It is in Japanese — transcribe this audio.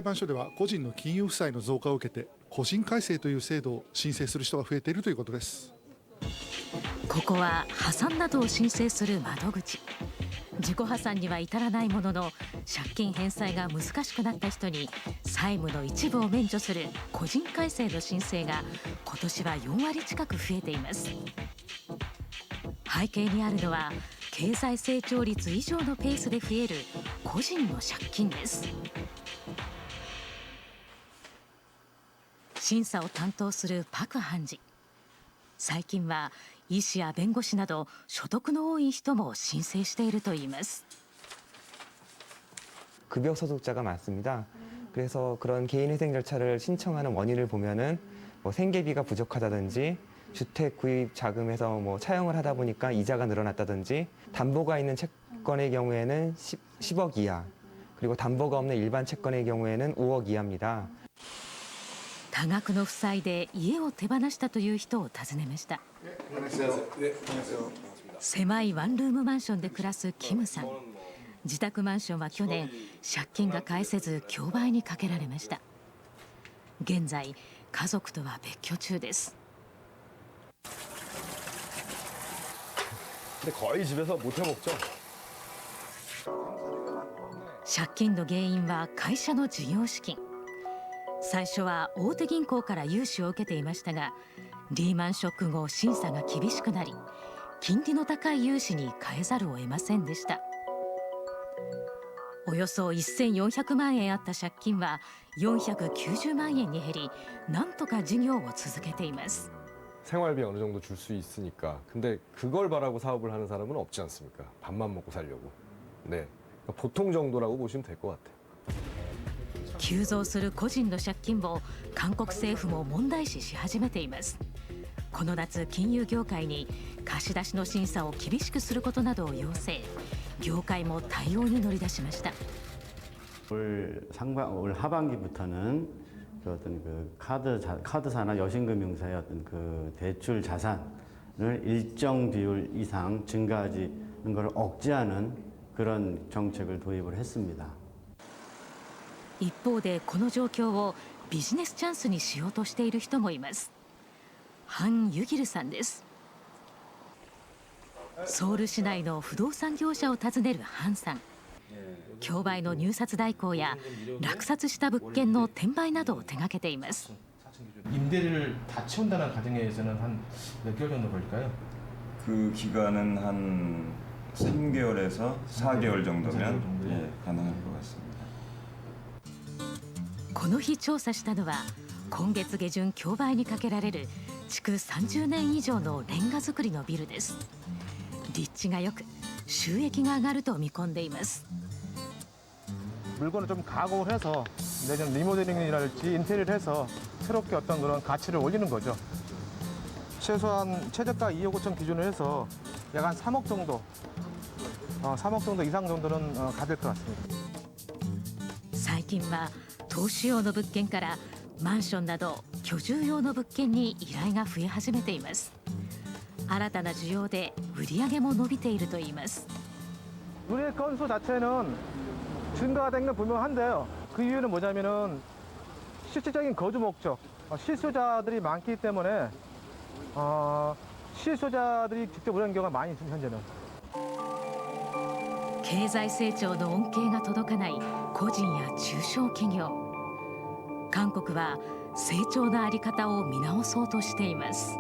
裁判所では個人の金融負債の増加を受けて個人改正という制度を申請する人が増えているということです。ここは破産などを申請する窓口。自己破産には至らないものの、借金返済が難しくなった人に債務の一部を免除する個人改正の申請が今年は4割近く増えています。背景にあるのは経済成長率以上のペースで増える個人の借金です。審査を担当するパク判事。最近は医師や弁護士など所得の多い人も申請しているといいます。급여소득자가 많습니다. 그래서 그런 개인회생 절차를 신청하는 원인을 보면은 생계비가 부족하다든지 주택 구입 자금에서 차용을 하다 보니까 이자가 늘어났다든지 담보가 있는 채권의 경우에는 10억 이하, 그리고 담보가 없는 일반 채권의 경우에는 5억 이하입니다. 多額の負債で家を手放したという人を訪ねました。狭いワンルームマンションで暮らすキムさん。自宅マンションは去年借金が返せず競売にかけられました。現在家族とは別居中です。거의 집에서 못 해 먹죠. 借金の原因は会社の事業資金。最初は大手銀行から融資を受けていましたが、リーマンショック後審査が厳しくなり、金利の高い融資に変えざるを得ませんでした。およそ1400万円あった借金は490万円に減り、なんとか事業を続けています。 생활비 어느 정도 줄 수 있으니까. 근데 그걸 바라고 사업을 하는 사람은 없지 않습니까? 밥만 먹고 살려고. 네, 보통 정도라고 보시면 될 것 같아요. 急増する個人の借金を韓国政府も問題視し始めています。この夏、金融業界に貸し出しの審査を厳しくすることなどを要請。業界も対応に乗り出しました。 올 하반기부터는 어떤 그 카드사나 여신금융사의 어떤 그 대출 자산을 일정 비율 이상 증가하는 것을 억제하는 그런 정책을 도입을 했습니다. 一方でこの状況をビジネスチャンスにしようとしている人もいます。ハン・ユギルさんです。ソウル市内の不動産業者を訪ねるハンさん。競売の入札代行や落札した物件の転売などを手掛けています。 임대를 다 채운다는 가정에서는 한 몇 개월 정도 걸릴까요? 그 기간은 한 3개월에서 4개월 정도면 가능할 것 같습니다. この日調査したのは今月下旬競売にかけられる築30年以上のレンガ造りのビルです。立地が良く収益が上がると見込んでいます。 물건을 좀 가공을 해서 내년 리모델링이랄지 인테리어를 해서 새롭게 어떤 그런 가치를 올리는 거죠. 최소한 최저가 2억 5천 기준으로 해서 약 한 3억 정도, 3억 정도 이상 정도는 가될 것 같습니다. 最近は投資用の物件からマンションなど居住用の物件に依頼が増え始めています。新たな需要で売り上げも伸びているといいます。 누리 건수 자체는 증가가 된 건 분명한데요. 그 이유는 뭐냐면은 실질적인 거주 목적, 실수요자들이 많기 때문에 실수요자들이 직접 오는 경우가 많이 있습니다. 현재는. 経済成長の恩恵が届かない個人や中小企業。韓国は成長のあり方を見直そうとしています。